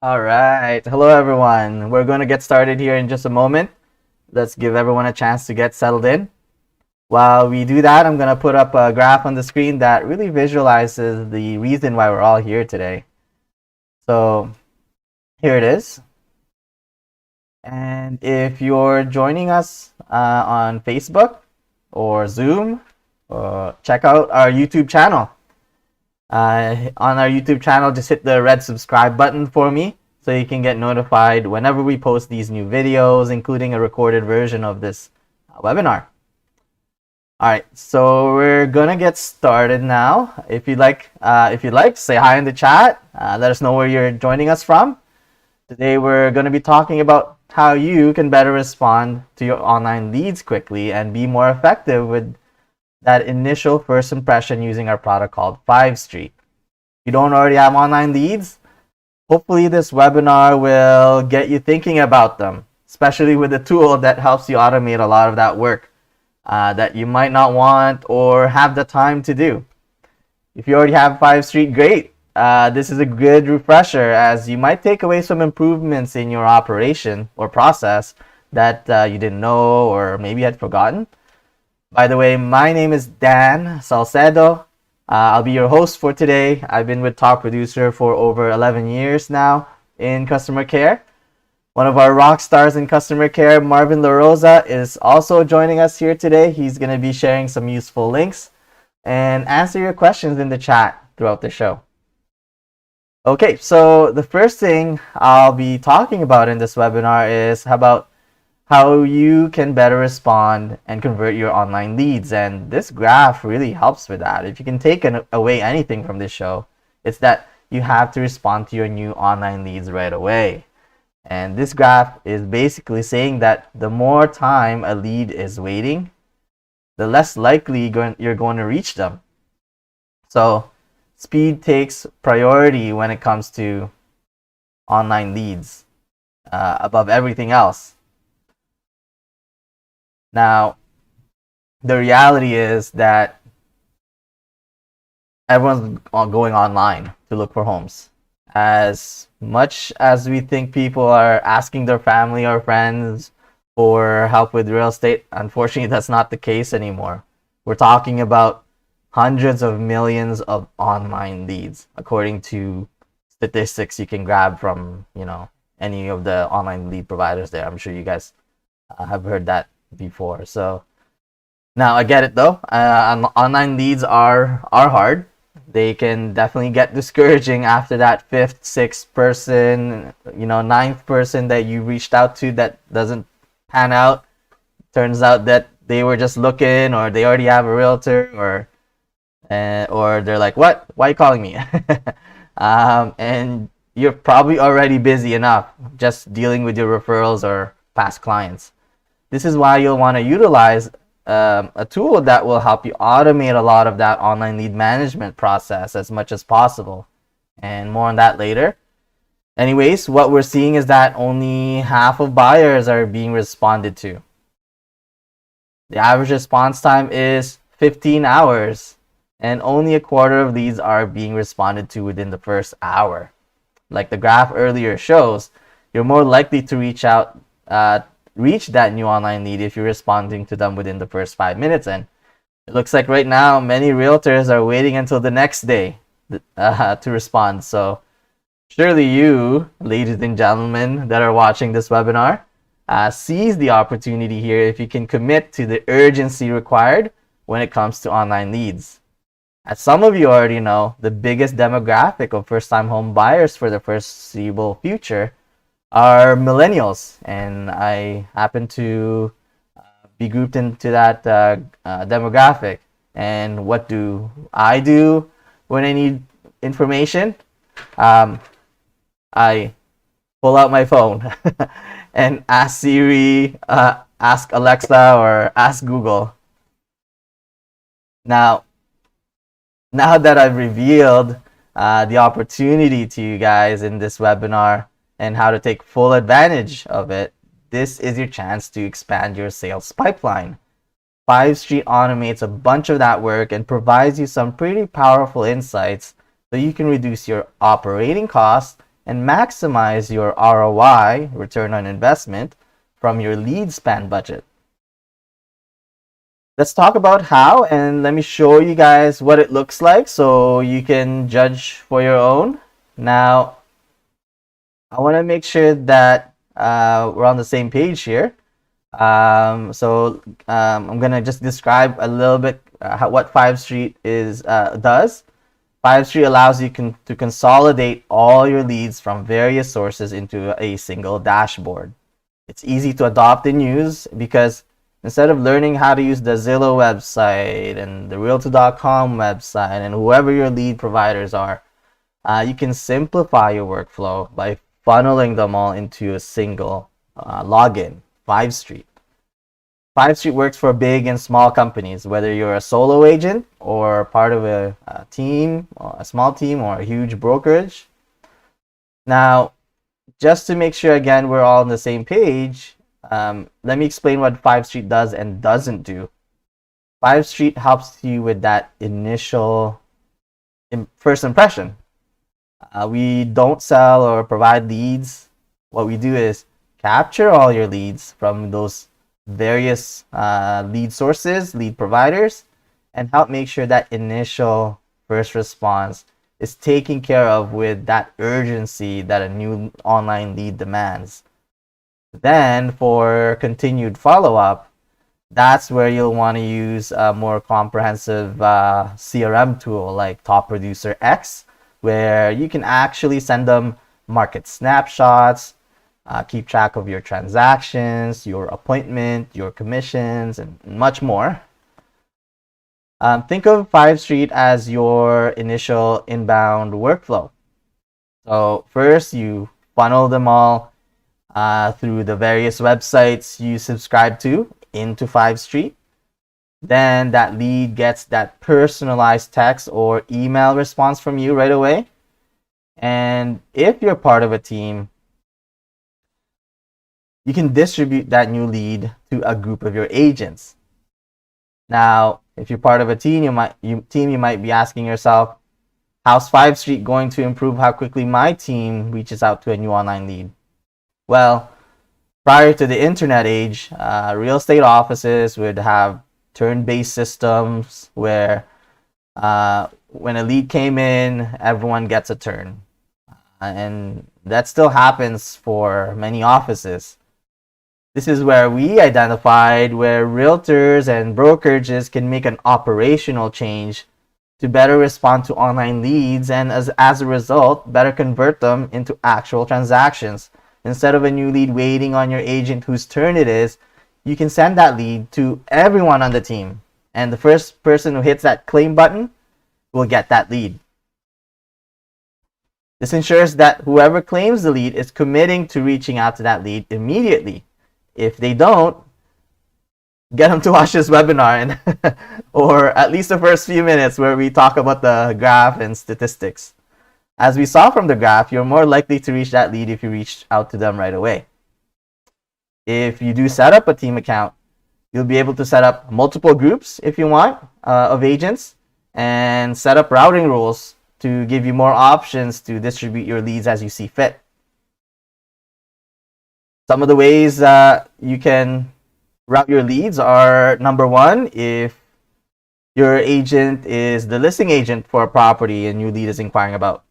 All right. Hello, everyone. We're going to get started here in just a moment. Let's give everyone a chance to get settled in. While we do that, I'm going to put up a graph on the screen that really visualizes the reason why we're all here today. So here it is. And if you're joining us on Facebook or Zoom, check out our YouTube channel. On our YouTube channel, just hit the red subscribe button for me so you can get notified whenever we post these new videos, including a recorded version of this webinar. All right, so we're gonna get started now. If you'd like, say hi in the chat. Let us know where you're joining us from. Today we're gonna be talking about how you can better respond to your online leads quickly and be more effective with that initial first impression using our product called FiveStreet. If you don't already have online leads, hopefully this webinar will get you thinking about them, especially with a tool that helps you automate a lot of that work that you might not want or have the time to do. If you already have FiveStreet, great. This is a good refresher, as you might take away some improvements in your operation or process that you didn't know or maybe had forgotten. By the way, my name is Dan Salcedo. I'll be your host for today. I've been with Top Producer for over 11 years now in customer care. One of our rock stars in customer care, Marvin LaRosa, is also joining us here today. He's going to be sharing some useful links and answer your questions in the chat throughout the show. Okay, so the first thing I'll be talking about in this webinar is about how you can better respond and convert your online leads. And this graph really helps with that. If you can take away anything from this show, it's that you have to respond to your new online leads right away. And this graph is basically saying that the more time a lead is waiting, the less likely you're going to reach them. So speed takes priority when it comes to online leads above everything else. Now, the reality is that everyone's going online to look for homes. As much as we think people are asking their family or friends for help with real estate, unfortunately, that's not the case anymore. We're talking about hundreds of millions of online leads, according to statistics you can grab from, any of the online lead providers there. I'm sure you guys have heard that before. So now I get it though. Online leads are hard. They can definitely get discouraging after that fifth, sixth person, ninth person that you reached out to that doesn't pan out. Turns out that they were just looking, or they already have a realtor, or they're like, what? Why are you calling me? And you're probably already busy enough just dealing with your referrals or past clients. This is why you'll want to utilize a tool that will help you automate a lot of that online lead management process as much as possible. And more on that later. Anyways, what we're seeing is that only half of buyers are being responded to. The average response time is 15 hours, and only a quarter of leads are being responded to within the first hour. Like the graph earlier shows, you're more likely to reach that new online lead if you're responding to them within the first 5 minutes. And it looks like right now many realtors are waiting until the next day to respond. So surely you, ladies and gentlemen that are watching this webinar, seize the opportunity here if you can commit to the urgency required when it comes to online leads. As some of you already know, the biggest demographic of first-time home buyers for the foreseeable future are millennials, and I happen to be grouped into that demographic. And what do I do when I need information? I pull out my phone and ask Siri, ask Alexa, or ask Google. Now that I've revealed the opportunity to you guys in this webinar and how to take full advantage of it, this is your chance to expand your sales pipeline. FiveStreet automates a bunch of that work and provides you some pretty powerful insights so you can reduce your operating costs and maximize your ROI, return on investment, from your lead span budget. Let's talk about how, and let me show you guys what it looks like so you can judge for your own. Now, I want to make sure that we're on the same page here. I'm going to just describe a little bit what FiveStreet does. FiveStreet allows you to consolidate all your leads from various sources into a single dashboard. It's easy to adopt and use because instead of learning how to use the Zillow website and the Realtor.com website and whoever your lead providers are, you can simplify your workflow by funneling them all into a single login, FiveStreet. FiveStreet works for big and small companies, whether you're a solo agent or part of a team, or a small team, or a huge brokerage. Now, just to make sure, again, we're all on the same page, let me explain what FiveStreet does and doesn't do. FiveStreet helps you with that initial first impression. We don't sell or provide leads. What we do is capture all your leads from those various lead sources, lead providers, and help make sure that initial first response is taken care of with that urgency that a new online lead demands. Then for continued follow-up, that's where you'll want to use a more comprehensive CRM tool like Top Producer X, where you can actually send them market snapshots, keep track of your transactions, your appointment, your commissions, and much more. Think of FiveStreet as your initial inbound workflow. So first, you funnel them all through the various websites you subscribe to into FiveStreet. Then that lead gets that personalized text or email response from you right away. And if you're part of a team, you can distribute that new lead to a group of your agents. Now, if you're part of a team, you might be asking yourself, how's FiveStreet going to improve how quickly my team reaches out to a new online lead? Well, prior to the internet age, real estate offices would have turn-based systems where when a lead came in, everyone gets a turn. And that still happens for many offices. This is where we identified where realtors and brokerages can make an operational change to better respond to online leads and as a result, better convert them into actual transactions. Instead of a new lead waiting on your agent whose turn it is, you can send that lead to everyone on the team. And the first person who hits that claim button will get that lead. This ensures that whoever claims the lead is committing to reaching out to that lead immediately. If they don't, get them to watch this webinar and or at least the first few minutes where we talk about the graph and statistics. As we saw from the graph, you're more likely to reach that lead if you reach out to them right away. If you do set up a team account, you'll be able to set up multiple groups if you want of agents and set up routing rules to give you more options to distribute your leads as you see fit. Some of the ways you can route your leads are, number one, if your agent is the listing agent for a property a new lead is inquiring about,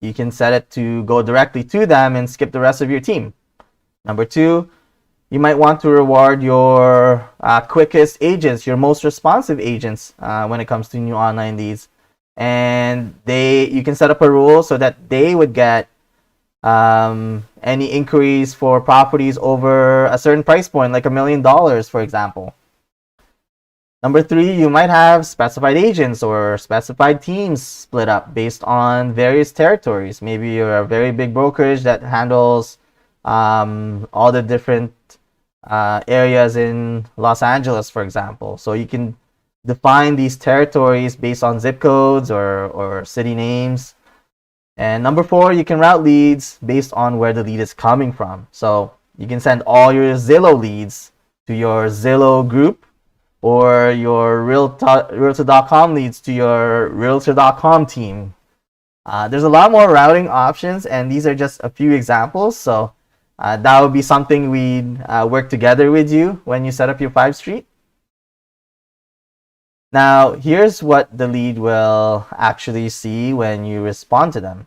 you can set it to go directly to them and skip the rest of your team. Number two, you might want to reward your quickest agents, your most responsive agents when it comes to new online leads. And you can set up a rule so that they would get any inquiries for properties over a certain price point, like $1 million, for example. Number three, you might have specified agents or specified teams split up based on various territories. Maybe you're a very big brokerage that handles all the different areas in Los Angeles, for example. So you can define these territories based on zip codes or city names. And number four, you can route leads based on where the lead is coming from. So you can send all your Zillow leads to your Zillow group, or your Realtor.com leads to your Realtor.com team. There's a lot more routing options, and these are just a few examples. So that would be something we'd work together with you when you set up your FiveStreet. Now, here's what the lead will actually see when you respond to them.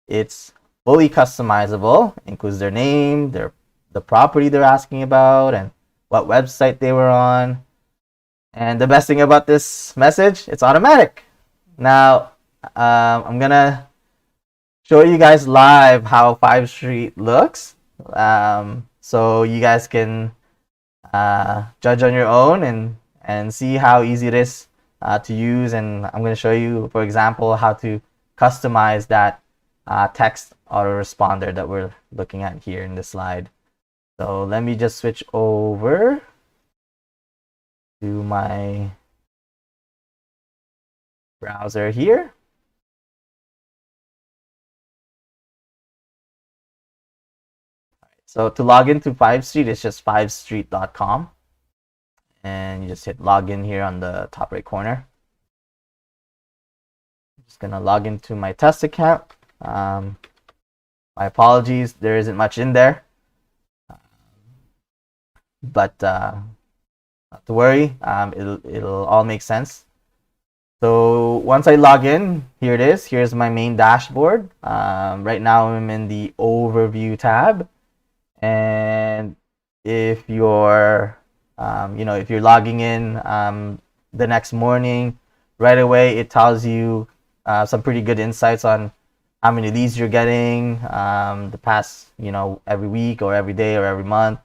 It's fully customizable, includes their name, the property they're asking about, and what website they were on. And the best thing about this message, it's automatic. Now, I'm gonna show you guys live how FiveStreet looks, so you guys can judge on your own and see how easy it is to use. And I'm going to show you, for example, how to customize that text autoresponder that we're looking at here in this slide. So let me just switch over to my browser here. So to log into FiveStreet, it's just FiveStreet.com. And you just hit login here on the top right corner. I'm just going to log into my test account. My apologies, there isn't much in there. But not to worry, it'll all make sense. So once I log in, here it is. Here's my main dashboard. Right now I'm in the overview tab. And if you're if you're logging in the next morning, right away it tells you some pretty good insights on how many leads you're getting the past, every week or every day or every month,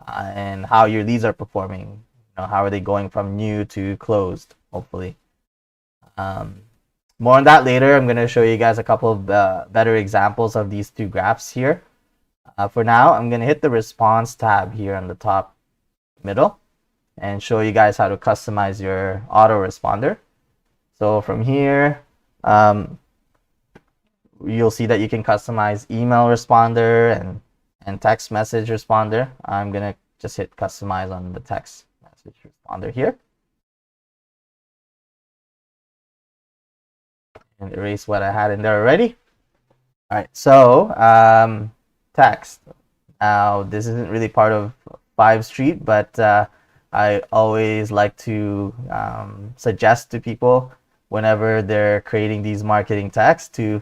and how your leads are performing. How are they going from new to closed, hopefully. More on that later. I'm going to show you guys a couple of better examples of these two graphs here. For now, I'm going to hit the response tab here on the top middle and show you guys how to customize your autoresponder. So from here, you'll see that you can customize email responder and text message responder. I'm going to just hit customize on the text message responder here. And erase what I had in there already. All right, so text. Now, this isn't really part of FiveStreet, but I always like to suggest to people whenever they're creating these marketing texts to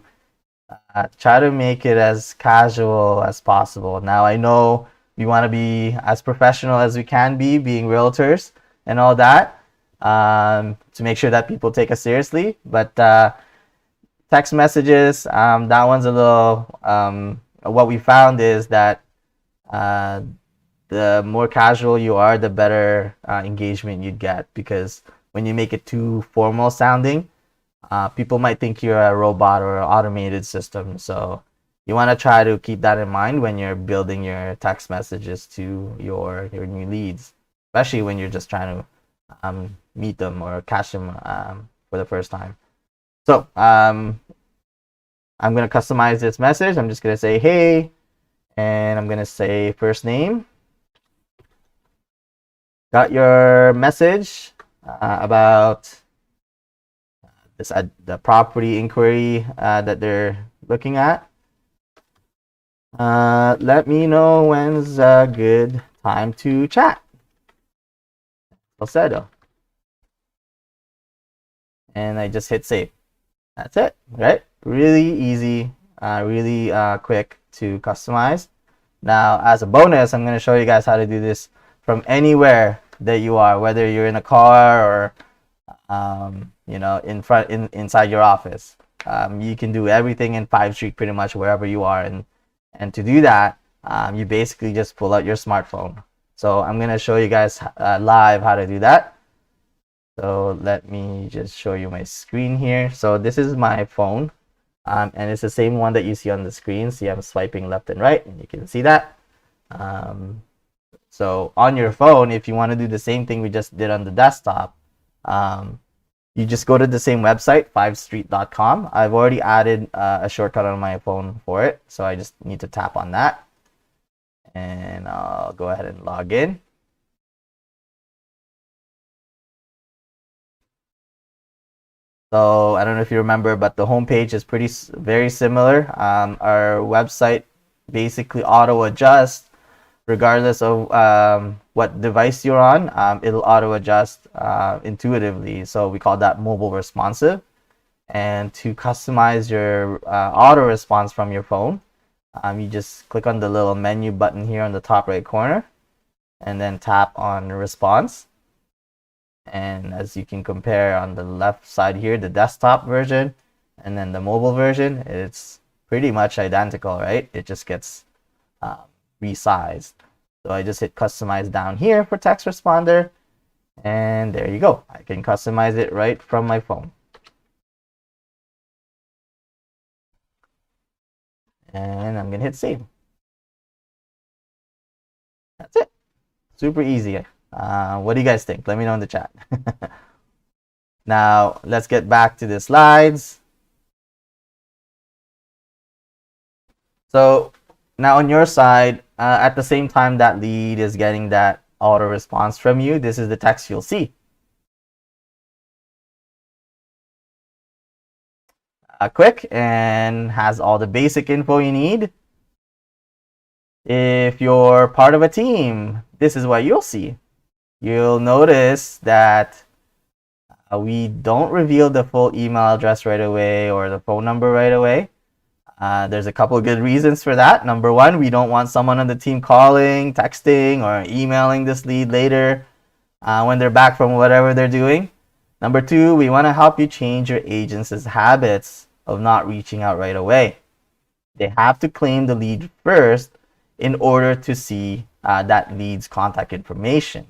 try to make it as casual as possible. Now, I know we want to be as professional as we can be, being realtors and all that, to make sure that people take us seriously. But text messages, that one's a little, what we found is that the more casual you are, the better engagement you'd get, because when you make it too formal sounding, people might think you're a robot or an automated system. So you want to try to keep that in mind when you're building your text messages to your new leads, especially when you're just trying to meet them or catch them for the first time. So I'm going to customize this message. I'm just going to say, hey, and I'm going to say first name. Got your message about this the property inquiry that they're looking at. Let me know when's a good time to chat. Salcedo. And I just hit save. That's it, right? Really easy, really quick to customize. Now, as a bonus, I'm going to show you guys how to do this from anywhere that you are, whether you're in a car or inside your office. You can do everything in FiveStreet pretty much wherever you are, and to do that, you basically just pull out your smartphone. So I'm going to show you guys live how to do that. So let me just show you my screen here. So this is my phone, and it's the same one that you see on the screen. See, I'm swiping left and right, and you can see that. So on your phone, if you want to do the same thing we just did on the desktop, you just go to the same website, FiveStreet.com. I've already added a shortcut on my phone for it, so I just need to tap on that. And I'll go ahead and log in. So I don't know if you remember, but the homepage is very similar. Our website basically auto adjusts regardless of what device you're on. It'll auto adjust intuitively. So we call that mobile responsive. And to customize your auto response from your phone, you just click on the little menu button here on the top right corner and then tap on response. And as you can compare on the left side here, the desktop version and then the mobile version, it's pretty much identical, right? It just gets resized. So I just hit customize down here for text responder, and there you go. I can customize it right from my phone. and I'm gonna hit save. That's it. Super easy. What do you guys think? Let me know in the chat. Now, let's get back to the slides. So now on your side, at the same time that lead is getting that auto response from you, this is the text you'll see. Quick and has all the basic info you need. If you're part of a team, this is what you'll see. You'll notice that we don't reveal the full email address right away or the phone number right away. There's a couple of good reasons for that. Number one, we don't want someone on the team calling, texting, or emailing this lead later when they're back from whatever they're doing. Number two, we want to help you change your agents' habits of not reaching out right away. They have to claim the lead first in order to see that lead's contact information.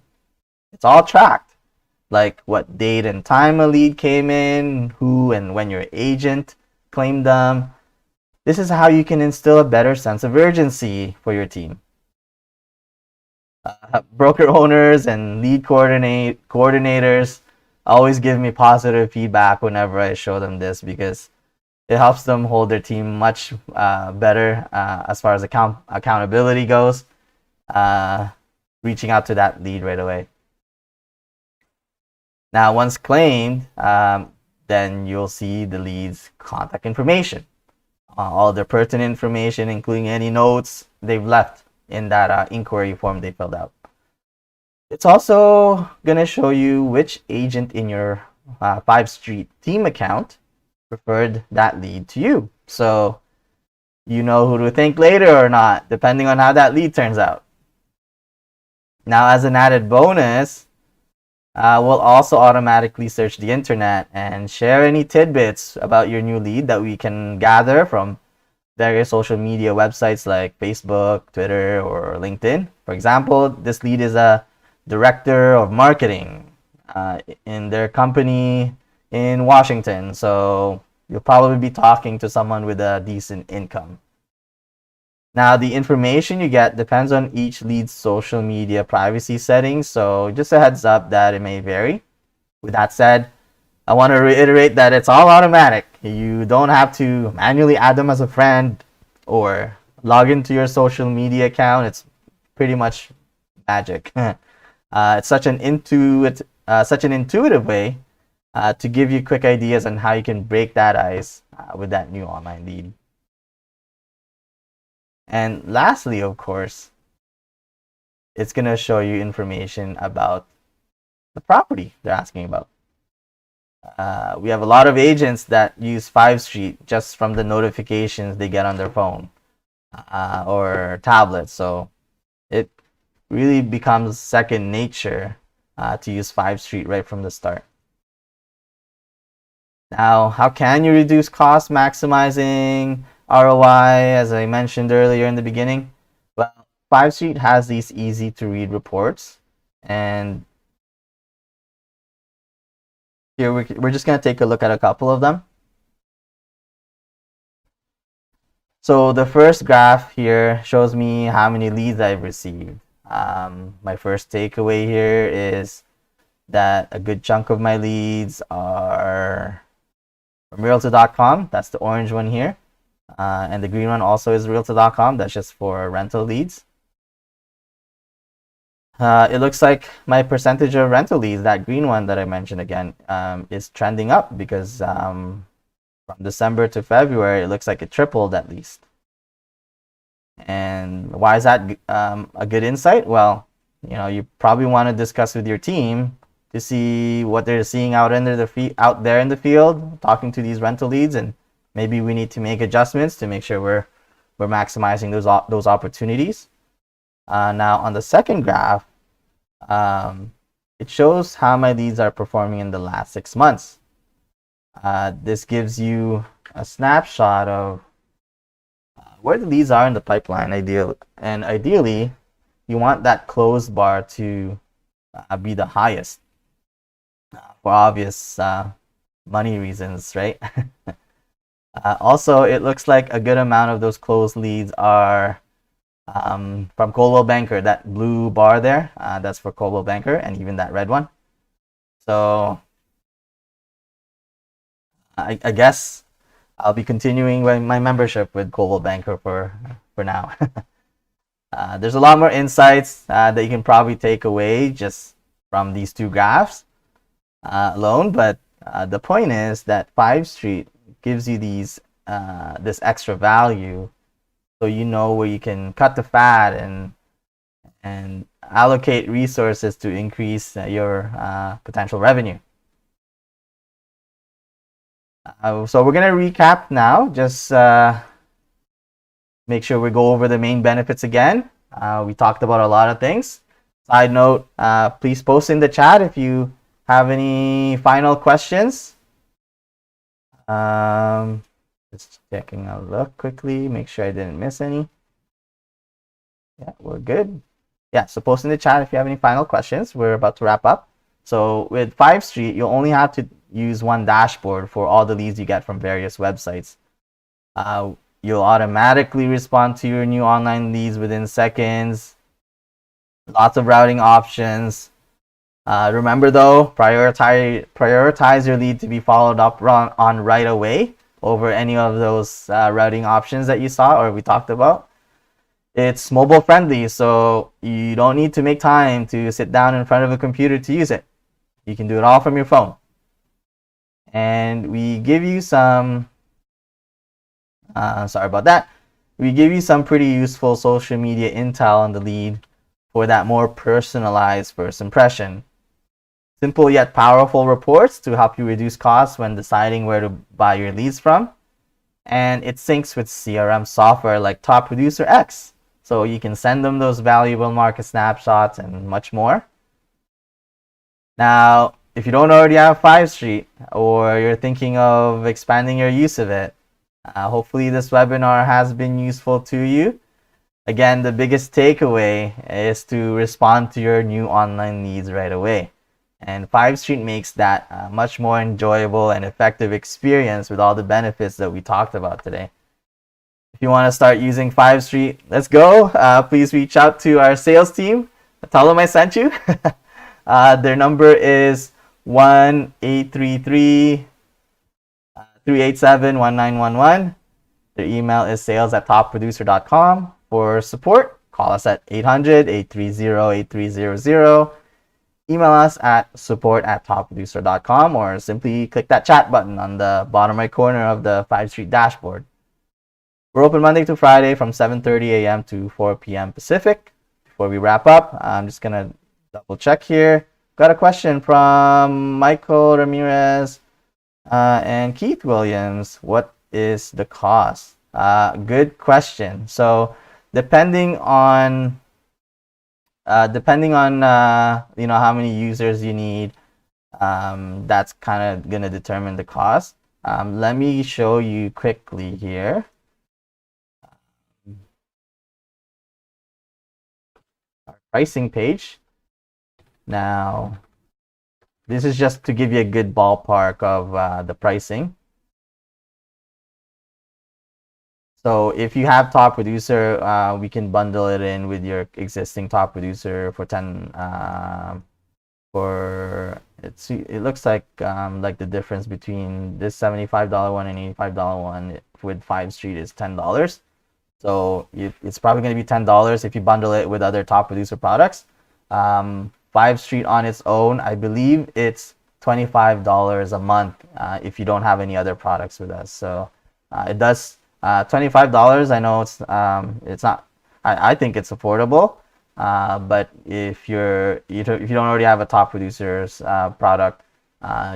It's all tracked, like what date and time a lead came in, who and when your agent claimed them. This is how you can instill a better sense of urgency for your team. Broker owners and lead coordinators always give me positive feedback whenever I show them this, because it helps them hold their team much better as far as accountability goes, reaching out to that lead right away. Now, once claimed, then you'll see the lead's contact information, all the pertinent information, including any notes they've left in that inquiry form they filled out. It's also going to show you which agent in your FiveStreet team account referred that lead to you. So you know who to thank later or not, depending on how that lead turns out. Now, as an added bonus, we'll also automatically search the internet and share any tidbits about your new lead that we can gather from various social media websites like Facebook, Twitter, or LinkedIn. For example, this lead is a director of marketing in their company in Washington, so you'll probably be talking to someone with a decent income. Now, the information you get depends on each lead's social media privacy settings, so just a heads up that it may vary. With that said, I want to reiterate that it's all automatic. You don't have to manually add them as a friend or log into your social media account. It's pretty much magic. It's such an intuitive way to give you quick ideas on how you can break that ice with that new online lead. And lastly, of course, it's going to show you information about the property they're asking about. We have a lot of agents that use FiveStreet just from the notifications they get on their phone or tablet. So it really becomes second nature to use FiveStreet right from the start. Now, how can you reduce costs maximizing ROI, as I mentioned earlier in the beginning? Well, FiveStreet has these easy to read reports, and here we're just going to take a look at a couple of them. So the first graph here shows me how many leads I've received. My first takeaway here is that a good chunk of my leads are from Realtor.com. That's the orange one here. And the green one also is Realtor.com. That's just for rental leads. It looks like my percentage of rental leads, that green one that I mentioned again, is trending up because from December to February, it looks like it tripled at least. And why is that a good insight? Well, you probably want to discuss with your team to see what they're seeing out there in the field, talking to these rental leads, and maybe we need to make adjustments to make sure we're maximizing those opportunities. Now on the second graph, it shows how my leads are performing in the last 6 months. This gives you a snapshot of where the leads are in the pipeline, ideally, you want that closed bar to be the highest for obvious money reasons, right? Also, it looks like a good amount of those closed leads are from Coldwell Banker. That blue bar there, that's for Coldwell Banker, and even that red one. So I guess I'll be continuing my membership with Coldwell Banker for now. There's a lot more insights that you can probably take away just from these two graphs alone, but the point is that FiveStreet gives you this extra value, so you know where you can cut the fat and allocate resources to increase your potential revenue. So we're gonna recap now. Just make sure we go over the main benefits again. We talked about a lot of things. Side note, please post in the chat if you have any final questions. Just checking a look quickly, make sure I didn't miss any. Yeah, we're good. Yeah, so post in the chat if you have any final questions. We're about to wrap up. So with FiveStreet, you'll only have to use one dashboard for all the leads you get from various websites. You'll automatically respond to your new online leads within seconds. Lots of routing options. Remember though, prioritize your lead to be followed up on right away over any of those routing options that you saw or we talked about. It's mobile friendly, so you don't need to make time to sit down in front of a computer to use it. You can do it all from your phone. And we give you some, sorry about that. We give you some pretty useful social media intel on the lead for that more personalized first impression. Simple yet powerful reports to help you reduce costs when deciding where to buy your leads from. And it syncs with CRM software like Top Producer X. So you can send them those valuable market snapshots and much more. Now, if you don't already have FiveStreet or you're thinking of expanding your use of it, hopefully this webinar has been useful to you. Again, the biggest takeaway is to respond to your new online leads right away. And FiveStreet makes that a much more enjoyable and effective experience with all the benefits that we talked about today. If you want to start using FiveStreet, let's go. Please reach out to our sales team. Tell them I sent you. Their number is 1-833-387-1911. Their email is sales@topproducer.com. For support, call us at 800-830-8300. Email us at support@topproducer.com or simply click that chat button on the bottom right corner of the FiveStreet dashboard. We're open Monday to Friday from 7:30 a.m. to 4 p.m. Pacific. Before we wrap up, I'm just going to double check here. Got a question from Michael Ramirez and Keith Williams. What is the cost? Good question. So depending on how many users you need, that's kind of going to determine the cost. Let me show you quickly here. Our pricing page. Now, this is just to give you a good ballpark of the pricing. So if you have Top Producer, we can bundle it in with your existing Top Producer for 10. It looks like the difference between this $75 one and $85 one with FiveStreet is $10. So it's probably going to be $10 if you bundle it with other Top Producer products. FiveStreet on its own, I believe it's $25 a month if you don't have any other products with us. So it does $25. I know it's not. I think it's affordable. But if you don't already have a Top Producers product,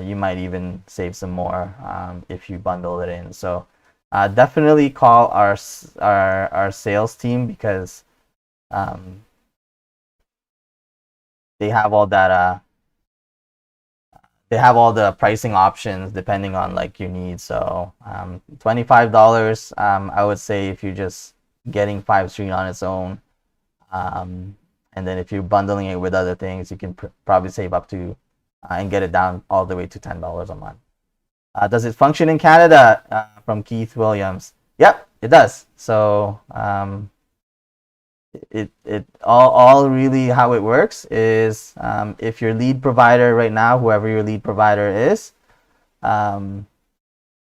you might even save some more if you bundle it in. So definitely call our sales team because they have all that. They have all the pricing options depending on like your needs. So $25. I would say if you're just getting FiveStreet on its own, and then if you're bundling it with other things, you can probably save up to and get it down all the way to $10 a month. Does it function in Canada? From Keith Williams. Yep, it does. So it all really how it works is if your lead provider right now, whoever your lead provider is,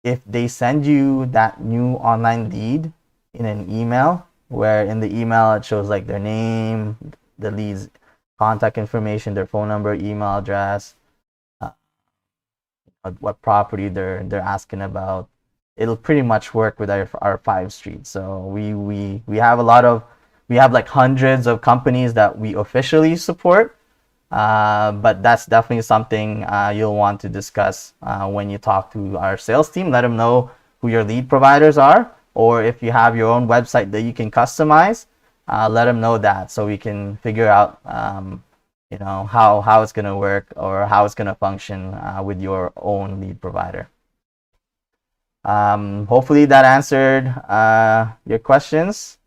if they send you that new online lead in an email, where in the email it shows like their name, the lead's contact information, their phone number, email address, what property they're asking about, it'll pretty much work with our FiveStreet. So we have like hundreds of companies that we officially support, but that's definitely something you'll want to discuss when you talk to our sales team. Let them know who your lead providers are, or if you have your own website that you can customize, let them know that so we can figure out how it's going to work or how it's going to function with your own lead provider. Hopefully that answered your questions,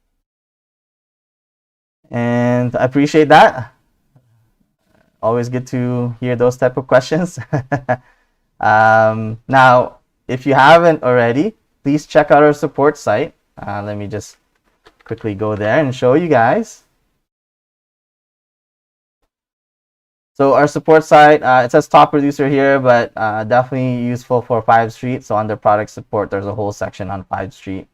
and I appreciate that. Always good to hear those type of questions. Now, if you haven't already, please check out our support site. Let me just quickly go there and show you guys. So our support site, it says top producer here, but definitely useful for FiveStreet. So under product support, there's a whole section on FiveStreet.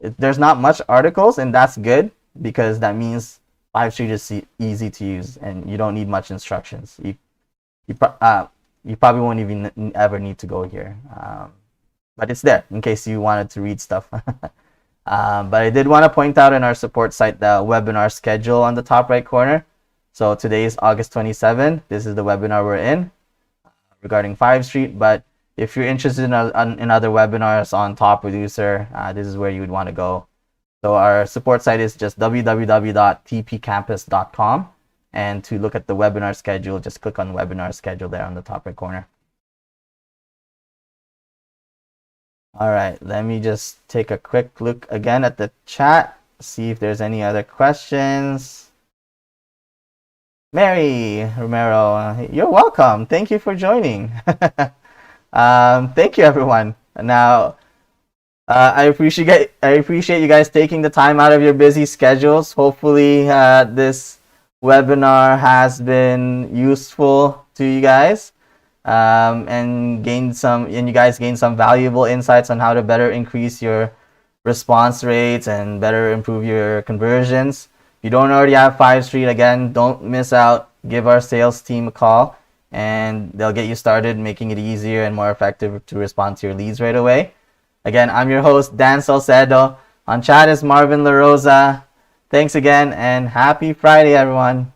There's not much articles, and that's good because that means FiveStreet is easy to use and you don't need much instructions. You probably won't even ever need to go here, but it's there in case you wanted to read stuff. But I did want to point out in our support site the webinar schedule on the top right corner. So today is August 27th. This is the webinar we're in regarding FiveStreet. But if you're interested in other webinars on top producer, this is where you would want to go. So our support site is just www.tpcampus.com. And to look at the webinar schedule, just click on webinar schedule there on the top right corner. All right, let me just take a quick look again at the chat, see if there's any other questions. Mary Romero, you're welcome. Thank you for joining. Thank you, everyone. Now, I appreciate you guys taking the time out of your busy schedules. Hopefully, this webinar has been useful to you guys. And you guys gained some valuable insights on how to better increase your response rates and better improve your conversions. If you don't already have FiveStreet, again, don't miss out. Give our sales team a call and they'll get you started, making it easier and more effective to respond to your leads right away. Again, I'm your host, Dan Salcedo. On chat is Marvin La Rosa. Thanks again and happy Friday, everyone.